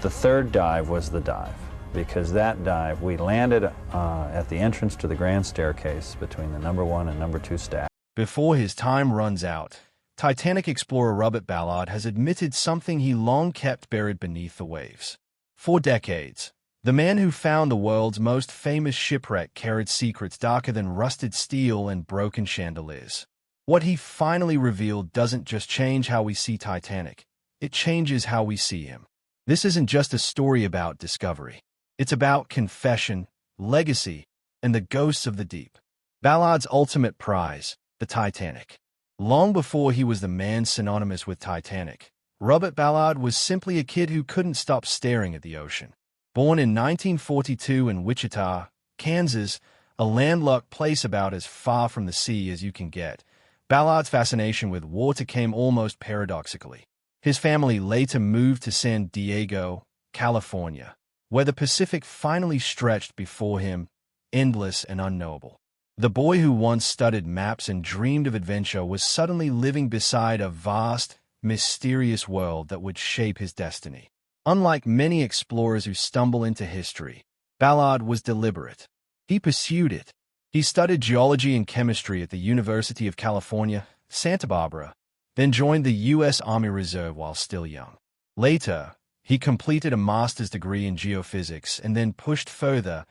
The third dive was the dive, because that dive, we landed at the entrance to the grand staircase between the number 1 and number 2 stack. Before his time runs out, Titanic explorer Robert Ballard has admitted something he long kept buried beneath the waves. For decades, the man who found the world's most famous shipwreck carried secrets darker than rusted steel and broken chandeliers. What he finally revealed doesn't just change how we see Titanic, it changes how we see him. This isn't just a story about discovery. It's about confession, legacy, and the ghosts of the deep. Ballard's ultimate prize, the Titanic. Long before he was the man synonymous with Titanic, Robert Ballard was simply a kid who couldn't stop staring at the ocean. Born in 1942 in Wichita, Kansas, a landlocked place about as far from the sea as you can get, Ballard's fascination with water came almost paradoxically. His family later moved to San Diego, California, where the Pacific finally stretched before him, endless and unknowable. The boy who once studied maps and dreamed of adventure was suddenly living beside a vast, mysterious world that would shape his destiny. Unlike many explorers who stumble into history, Ballard was deliberate. He pursued it. He studied geology and chemistry at the University of California, Santa Barbara, then joined the U.S. Army Reserve while still young. Later, he completed a master's degree in geophysics and then pushed further,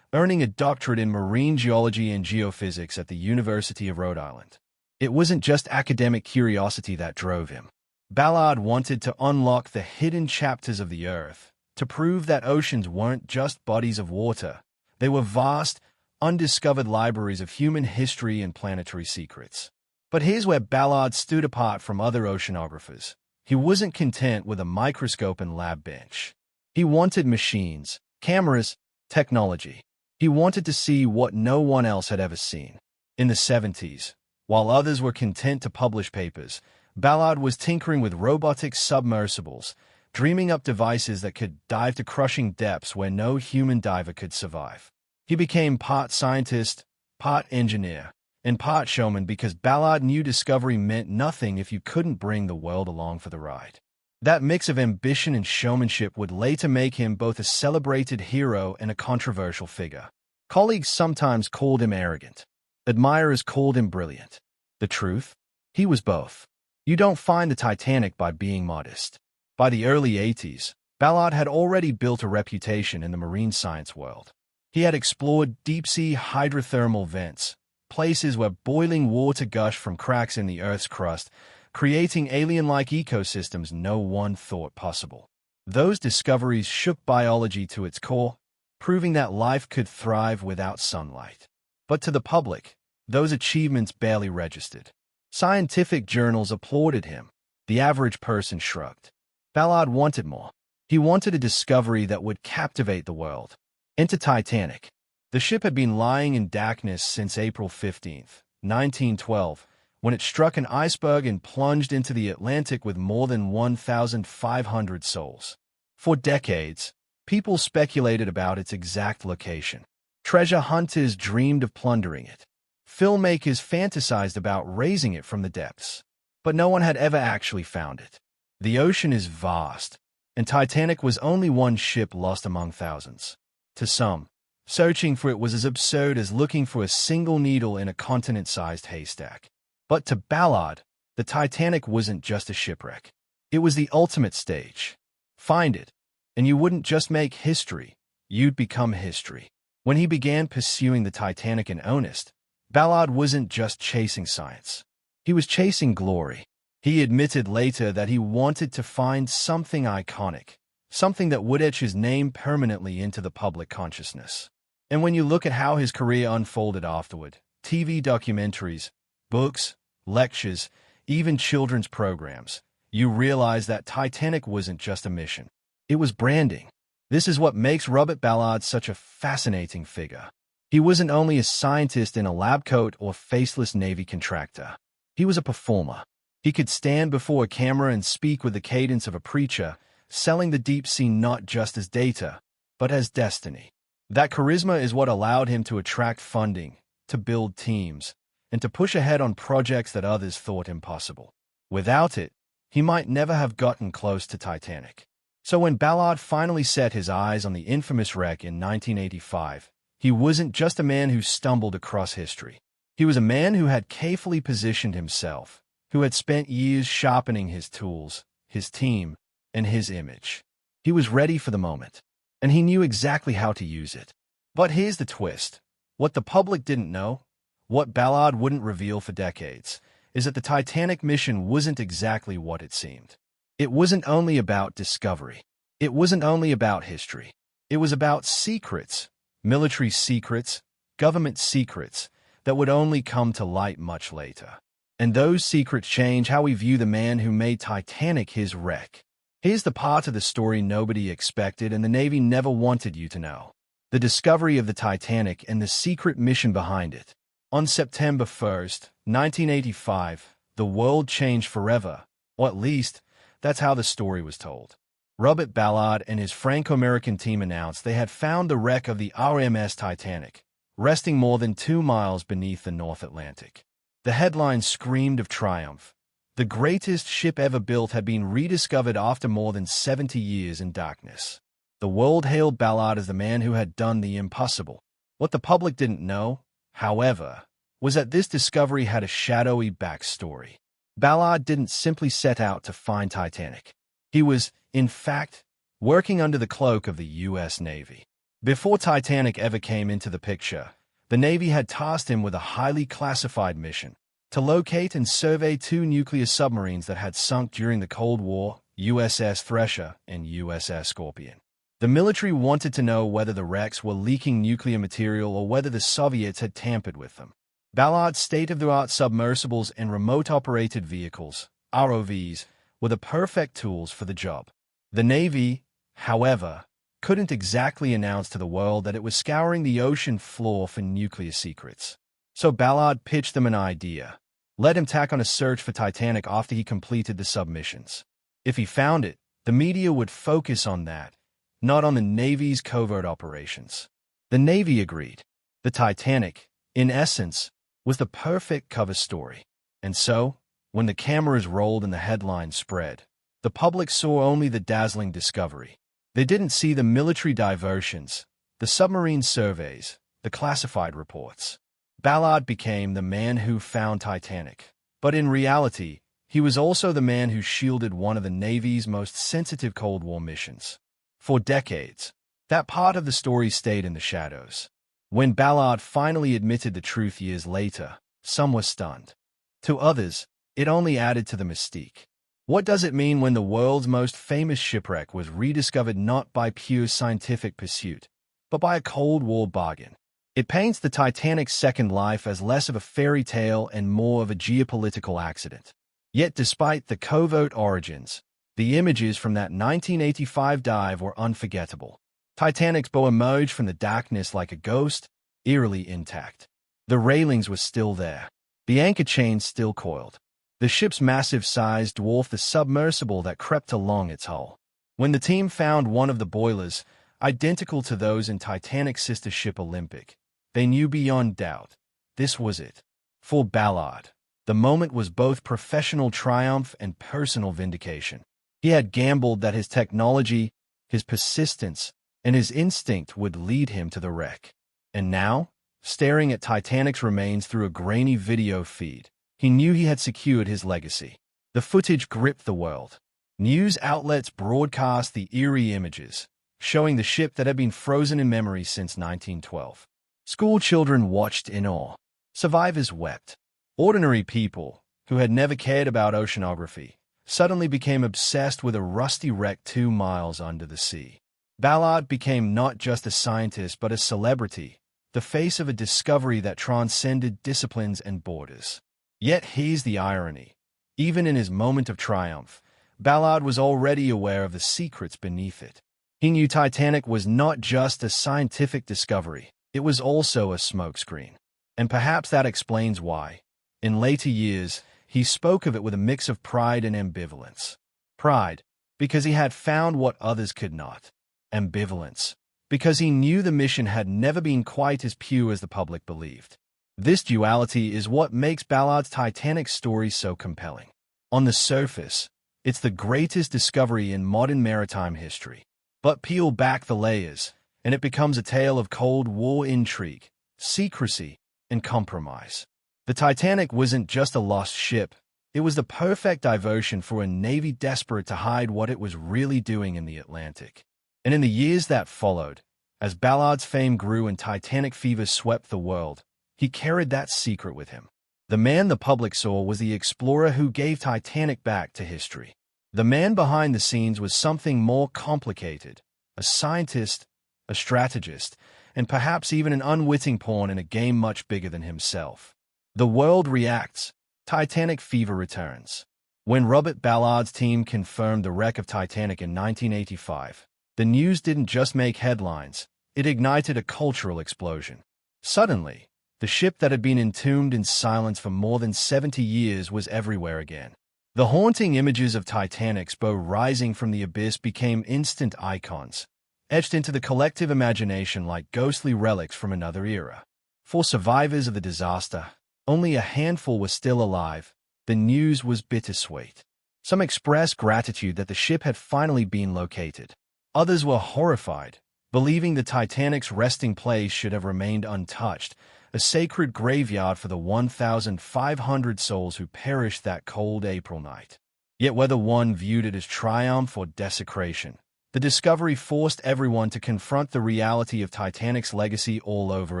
earning a doctorate in marine geology and geophysics at the University of Rhode Island. It wasn't just academic curiosity that drove him. Ballard wanted to unlock the hidden chapters of the Earth, to prove that oceans weren't just bodies of water. They were vast, undiscovered libraries of human history and planetary secrets. But here's where Ballard stood apart from other oceanographers. He wasn't content with a microscope and lab bench. He wanted machines, cameras, technology. He wanted to see what no one else had ever seen. In the 70s, while others were content to publish papers, Ballard was tinkering with robotic submersibles, dreaming up devices that could dive to crushing depths where no human diver could survive. He became part scientist, part engineer, and part showman because Ballard knew discovery meant nothing if you couldn't bring the world along for the ride. That mix of ambition and showmanship would later make him both a celebrated hero and a controversial figure. Colleagues sometimes called him arrogant. Admirers called him brilliant. The truth? He was both. You don't find the Titanic by being modest. By the early 80s, Ballard had already built a reputation in the marine science world. He had explored deep-sea hydrothermal vents, places where boiling water gushed from cracks in the Earth's crust, creating alien-like ecosystems no one thought possible. Those discoveries shook biology to its core, proving that life could thrive without sunlight. But to the public, those achievements barely registered. Scientific journals applauded him. The average person shrugged. Ballard wanted more. He wanted a discovery that would captivate the world. Enter Titanic. The ship had been lying in darkness since April 15, 1912, when it struck an iceberg and plunged into the Atlantic with more than 1,500 souls. For decades, people speculated about its exact location. Treasure hunters dreamed of plundering it. Filmmakers fantasized about raising it from the depths. But no one had ever actually found it. The ocean is vast, and Titanic was only one ship lost among thousands. To some, searching for it was as absurd as looking for a single needle in a continent-sized haystack. But to Ballard, the Titanic wasn't just a shipwreck. It was the ultimate stage. Find it, and you wouldn't just make history, you'd become history. When he began pursuing the Titanic in earnest, Ballard wasn't just chasing science. He was chasing glory. He admitted later that he wanted to find something iconic, something that would etch his name permanently into the public consciousness. And when you look at how his career unfolded afterward, TV documentaries, books, lectures, even children's programs, you realize that Titanic wasn't just a mission. It was branding. This is what makes Robert Ballard such a fascinating figure. He wasn't only a scientist in a lab coat or faceless Navy contractor. He was a performer. He could stand before a camera and speak with the cadence of a preacher, selling the deep sea not just as data, but as destiny. That charisma is what allowed him to attract funding, to build teams, and to push ahead on projects that others thought impossible. Without it, he might never have gotten close to Titanic. So when Ballard finally set his eyes on the infamous wreck in 1985, he wasn't just a man who stumbled across history. He was a man who had carefully positioned himself, who had spent years sharpening his tools, his team, and his image. He was ready for the moment, and he knew exactly how to use it. But here's the twist. What the public didn't know, what Ballard wouldn't reveal for decades, is that the Titanic mission wasn't exactly what it seemed. It wasn't only about discovery. It wasn't only about history. It was about secrets, military secrets, government secrets, that would only come to light much later. And those secrets change how we view the man who made Titanic his wreck. Here's the part of the story nobody expected and the Navy never wanted you to know. The discovery of the Titanic and the secret mission behind it. On September 1st, 1985, the world changed forever, or at least, that's how the story was told. Robert Ballard and his Franco-American team announced they had found the wreck of the RMS Titanic, resting more than 2 miles beneath the North Atlantic. The headline screamed of triumph. The greatest ship ever built had been rediscovered after more than 70 years in darkness. The world hailed Ballard as the man who had done the impossible. What the public didn't know, however, was that this discovery had a shadowy backstory. Ballard didn't simply set out to find Titanic. He was, in fact, working under the cloak of the U.S. Navy. Before Titanic ever came into the picture, the Navy had tasked him with a highly classified mission to locate and survey 2 nuclear submarines that had sunk during the Cold War, USS Thresher and USS Scorpion. The military wanted to know whether the wrecks were leaking nuclear material or whether the Soviets had tampered with them. Ballard's state-of-the-art submersibles and remote-operated vehicles, ROVs, were the perfect tools for the job. The Navy, however, couldn't exactly announce to the world that it was scouring the ocean floor for nuclear secrets. So Ballard pitched them an idea. Let him tack on a search for Titanic after he completed the submissions. If he found it, the media would focus on that, not on the Navy's covert operations. The Navy agreed. The Titanic, in essence, was the perfect cover story. And so, when the cameras rolled and the headlines spread, the public saw only the dazzling discovery. They didn't see the military diversions, the submarine surveys, the classified reports. Ballard became the man who found Titanic. But in reality, he was also the man who shielded one of the Navy's most sensitive Cold War missions. For decades, that part of the story stayed in the shadows. When Ballard finally admitted the truth years later, some were stunned. To others, it only added to the mystique. What does it mean when the world's most famous shipwreck was rediscovered not by pure scientific pursuit, but by a Cold War bargain? It paints the Titanic's second life as less of a fairy tale and more of a geopolitical accident. Yet despite the covert origins, the images from that 1985 dive were unforgettable. Titanic's bow emerged from the darkness like a ghost, eerily intact. The railings were still there. The anchor chains still coiled. The ship's massive size dwarfed the submersible that crept along its hull. When the team found one of the boilers, identical to those in Titanic's sister ship Olympic, they knew beyond doubt this was it. For Ballard, the moment was both professional triumph and personal vindication. He had gambled that his technology, his persistence, and his instinct would lead him to the wreck. And now, staring at Titanic's remains through a grainy video feed, he knew he had secured his legacy. The footage gripped the world. News outlets broadcast the eerie images, showing the ship that had been frozen in memory since 1912. School children watched in awe. Survivors wept. Ordinary people, who had never cared about oceanography, suddenly became obsessed with a rusty wreck 2 miles under the sea. Ballard became not just a scientist but a celebrity, the face of a discovery that transcended disciplines and borders. Yet here's the irony. Even in his moment of triumph, Ballard was already aware of the secrets beneath it. He knew Titanic was not just a scientific discovery, it was also a smokescreen. And perhaps that explains why, in later years, he spoke of it with a mix of pride and ambivalence. Pride, because he had found what others could not. Ambivalence, because he knew the mission had never been quite as pure as the public believed. This duality is what makes Ballard's Titanic story so compelling. On the surface, It's the greatest discovery in modern maritime history. But peel back the layers, and it becomes a tale of Cold War intrigue, secrecy, and compromise. The Titanic wasn't just a lost ship. It was the perfect diversion for a navy desperate to hide what it was really doing in the Atlantic. And in the years that followed, as Ballard's fame grew and Titanic fever swept the world, he carried that secret with him. The man the public saw was the explorer who gave Titanic back to history. The man behind the scenes was something more complicated, a scientist, a strategist, and perhaps even an unwitting pawn in a game much bigger than himself. The world reacts. Titanic fever returns. When Robert Ballard's team confirmed the wreck of Titanic in 1985, the news didn't just make headlines, it ignited a cultural explosion. Suddenly, the ship that had been entombed in silence for more than 70 years was everywhere again. The haunting images of Titanic's bow rising from the abyss became instant icons, etched into the collective imagination like ghostly relics from another era. For survivors of the disaster, only a handful were still alive. The news was bittersweet. Some expressed gratitude that the ship had finally been located. Others were horrified, believing the Titanic's resting place should have remained untouched, a sacred graveyard for the 1,500 souls who perished that cold April night. Yet whether one viewed it as triumph or desecration, the discovery forced everyone to confront the reality of Titanic's legacy all over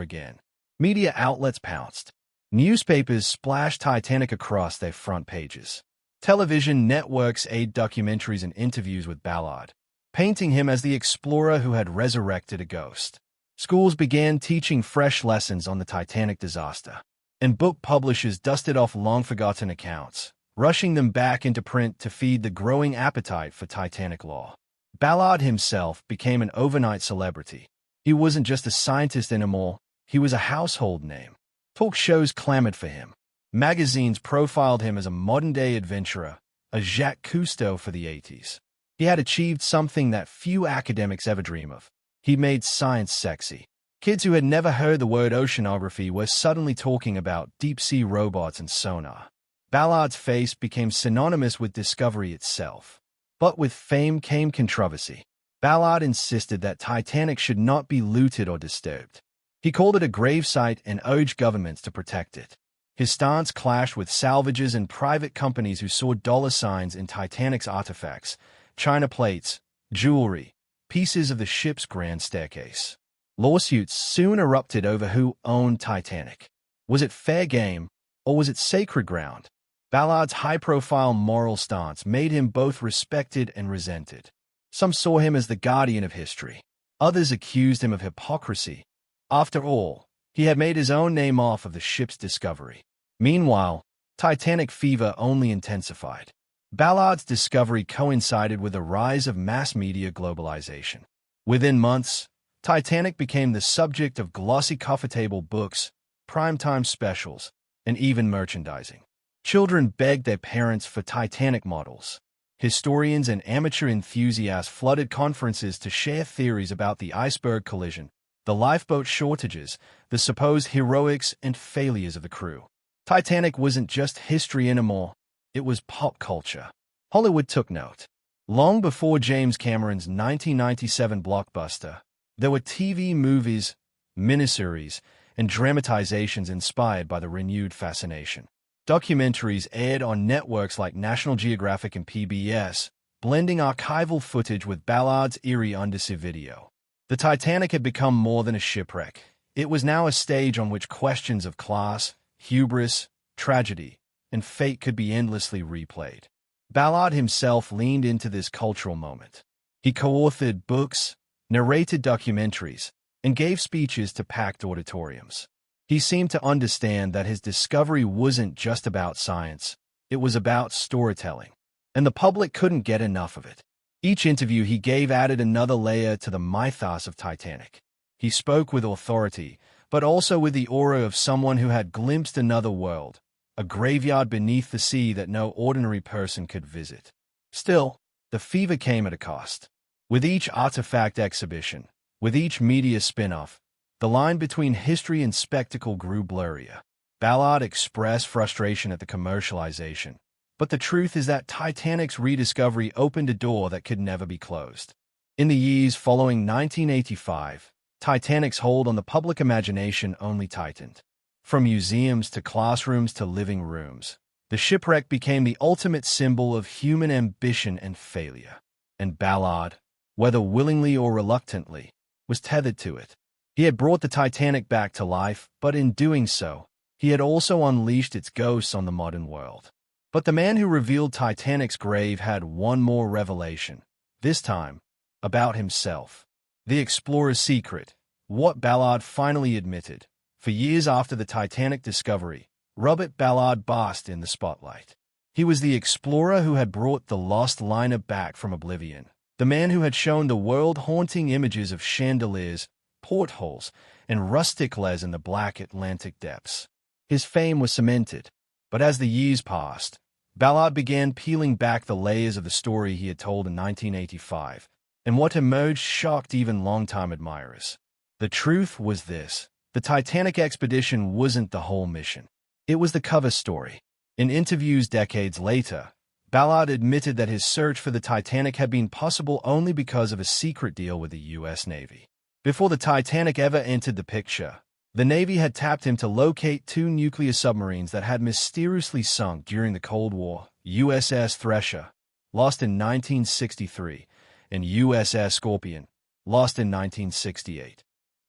again. Media outlets pounced. Newspapers splashed Titanic across their front pages. Television networks aired documentaries and interviews with Ballard, painting him as the explorer who had resurrected a ghost. Schools began teaching fresh lessons on the Titanic disaster, and book publishers dusted off long-forgotten accounts, rushing them back into print to feed the growing appetite for Titanic lore. Ballard himself became an overnight celebrity. He wasn't just a scientist anymore, he was a household name. Talk shows clamored for him. Magazines profiled him as a modern-day adventurer, a Jacques Cousteau for the 80s. He had achieved something that few academics ever dream of. He made science sexy. Kids who had never heard the word oceanography were suddenly talking about deep-sea robots and sonar. Ballard's face became synonymous with discovery itself. But with fame came controversy. Ballard insisted that Titanic should not be looted or disturbed. He called it a gravesite and urged governments to protect it. His stance clashed with salvagers and private companies who saw dollar signs in Titanic's artifacts, china plates, jewelry, pieces of the ship's grand staircase. Lawsuits soon erupted over who owned Titanic. Was it fair game, or was it sacred ground? Ballard's high-profile moral stance made him both respected and resented. Some saw him as the guardian of history. Others accused him of hypocrisy. After all, he had made his own name off of the ship's discovery. Meanwhile, Titanic fever only intensified. Ballard's discovery coincided with the rise of mass media globalization. Within months, Titanic became the subject of glossy coffee table books, primetime specials, and even merchandising. Children begged their parents for Titanic models. Historians and amateur enthusiasts flooded conferences to share theories about the iceberg collision, the lifeboat shortages, the supposed heroics and failures of the crew. Titanic wasn't just history anymore, it was pop culture. Hollywood took note. Long before James Cameron's 1997 blockbuster, there were TV movies, miniseries, and dramatizations inspired by the renewed fascination. Documentaries aired on networks like National Geographic and PBS, blending archival footage with Ballard's eerie undersea video. The Titanic had become more than a shipwreck. It was now a stage on which questions of class, hubris, tragedy, and fate could be endlessly replayed. Ballard himself leaned into this cultural moment. He co-authored books, narrated documentaries, and gave speeches to packed auditoriums. He seemed to understand that his discovery wasn't just about science, it was about storytelling, and the public couldn't get enough of it. Each interview he gave added another layer to the mythos of Titanic. He spoke with authority, but also with the aura of someone who had glimpsed another world, a graveyard beneath the sea that no ordinary person could visit. Still, the fever came at a cost. With each artifact exhibition, with each media spin-off, the line between history and spectacle grew blurrier. Ballard expressed frustration at the commercialization, But the truth is that Titanic's rediscovery opened a door that could never be closed. In the years following 1985, Titanic's hold on the public imagination only tightened. From museums to classrooms to living rooms, the shipwreck became the ultimate symbol of human ambition and failure. And Ballard, whether willingly or reluctantly, was tethered to it. He had brought the Titanic back to life, but in doing so, he had also unleashed its ghosts on the modern world. But the man who revealed Titanic's grave had one more revelation, this time about himself. The explorer's secret, what Ballard finally admitted. For years after the Titanic discovery, Robert Ballard basked in the spotlight. He was the explorer who had brought the lost liner back from oblivion, the man who had shown the world haunting images of chandeliers, portholes, and rustic lays in the black Atlantic depths. His fame was cemented, but as the years passed, Ballard began peeling back the layers of the story he had told in 1985, and what emerged shocked even longtime admirers. The truth was this: the Titanic expedition wasn't the whole mission. It was the cover story. In interviews decades later, Ballard admitted that his search for the Titanic had been possible only because of a secret deal with the U.S. Navy. Before the Titanic ever entered the picture, the Navy had tapped him to locate two nuclear submarines that had mysteriously sunk during the Cold War: USS Thresher, lost in 1963, and USS Scorpion, lost in 1968.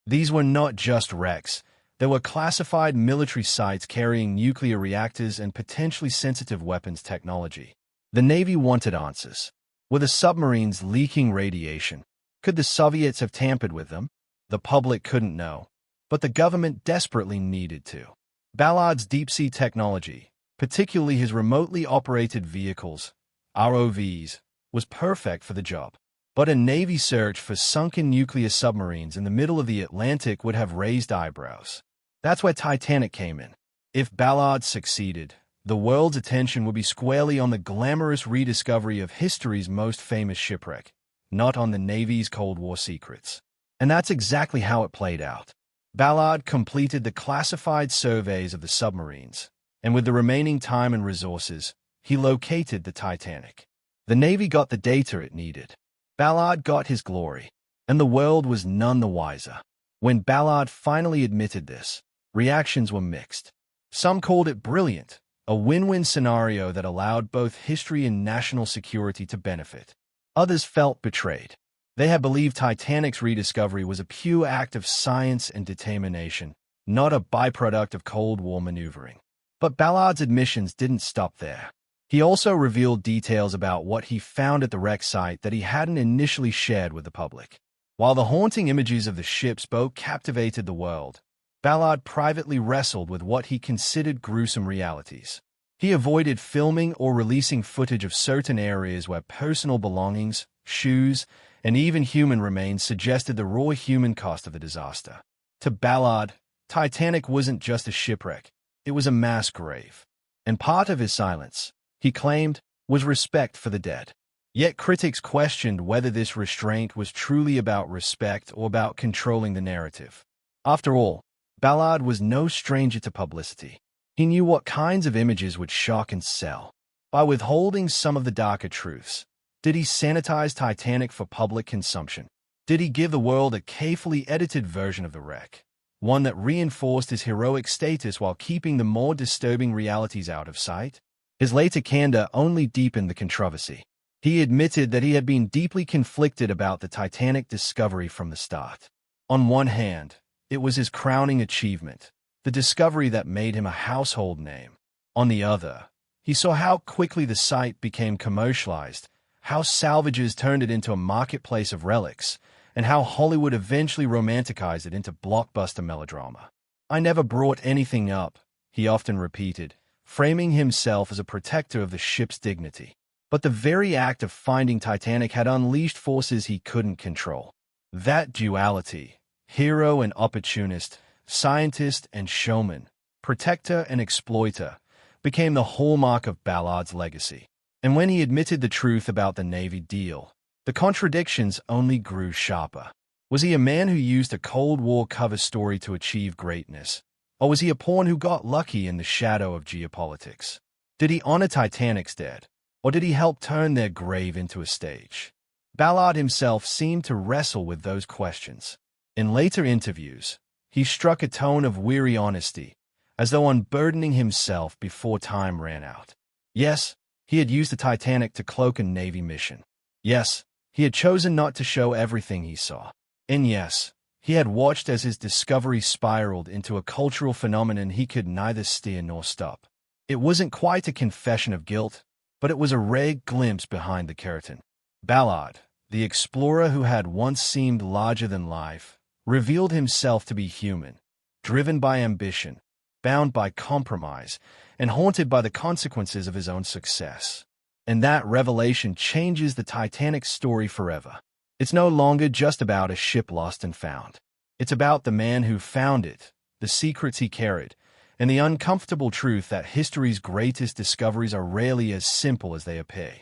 These were not just wrecks. They were classified military sites carrying nuclear reactors and potentially sensitive weapons technology. The Navy wanted answers. Were the submarines leaking radiation? Could the Soviets have tampered with them? The public couldn't know, but the government desperately needed to. Ballard's deep-sea technology, particularly his remotely operated vehicles, ROVs, was perfect for the job. But a Navy search for sunken nuclear submarines in the middle of the Atlantic would have raised eyebrows. That's where Titanic came in. If Ballard succeeded, the world's attention would be squarely on the glamorous rediscovery of history's most famous shipwreck, not on the Navy's Cold War secrets. And that's exactly how it played out. Ballard completed the classified surveys of the submarines, and with the remaining time and resources, he located the Titanic. The Navy got the data it needed. Ballard got his glory, and the world was none the wiser. When Ballard finally admitted this, reactions were mixed. Some called it brilliant, a win-win scenario that allowed both history and national security to benefit. Others felt betrayed. They had believed Titanic's rediscovery was a pure act of science and determination, not a byproduct of Cold War maneuvering. But Ballard's admissions didn't stop there. He also revealed details about what he found at the wreck site that he hadn't initially shared with the public. While the haunting images of the ship's boat captivated the world, Ballard privately wrestled with what he considered gruesome realities. He avoided filming or releasing footage of certain areas where personal belongings, shoes, and even human remains suggested the raw human cost of the disaster. To Ballard, Titanic wasn't just a shipwreck, it was a mass grave. And part of his silence, he claimed, was respect for the dead. Yet critics questioned whether this restraint was truly about respect or about controlling the narrative. After all, Ballard was no stranger to publicity. He knew what kinds of images would shock and sell. By withholding some of the darker truths, did he sanitize Titanic for public consumption? Did he give the world a carefully edited version of the wreck, one that reinforced his heroic status while keeping the more disturbing realities out of sight? His later candor only deepened the controversy. He admitted that he had been deeply conflicted about the Titanic discovery from the start. On one hand, it was his crowning achievement, the discovery that made him a household name. On the other, he saw how quickly the site became commercialized, how salvagers turned it into a marketplace of relics, and how Hollywood eventually romanticized it into blockbuster melodrama. "I never brought anything up," he often repeated, framing himself as a protector of the ship's dignity. But the very act of finding Titanic had unleashed forces he couldn't control. That duality, hero and opportunist, scientist and showman, protector and exploiter, became the hallmark of Ballard's legacy. And when he admitted the truth about the Navy deal, the contradictions only grew sharper. Was he a man who used a Cold War cover story to achieve greatness? Or was he a pawn who got lucky in the shadow of geopolitics? Did he honor Titanic's dead, or did he help turn their grave into a stage? Ballard himself seemed to wrestle with those questions. In later interviews, he struck a tone of weary honesty, as though unburdening himself before time ran out. Yes, he had used the Titanic to cloak a Navy mission. Yes, he had chosen not to show everything he saw. And yes, he had watched as his discovery spiraled into a cultural phenomenon he could neither steer nor stop. It wasn't quite a confession of guilt, but it was a rare glimpse behind the curtain. Ballard, the explorer who had once seemed larger than life, revealed himself to be human, driven by ambition, bound by compromise, and haunted by the consequences of his own success. And that revelation changes the Titanic story forever. It's no longer just about a ship lost and found. It's about the man who found it, the secrets he carried, and the uncomfortable truth that history's greatest discoveries are rarely as simple as they appear.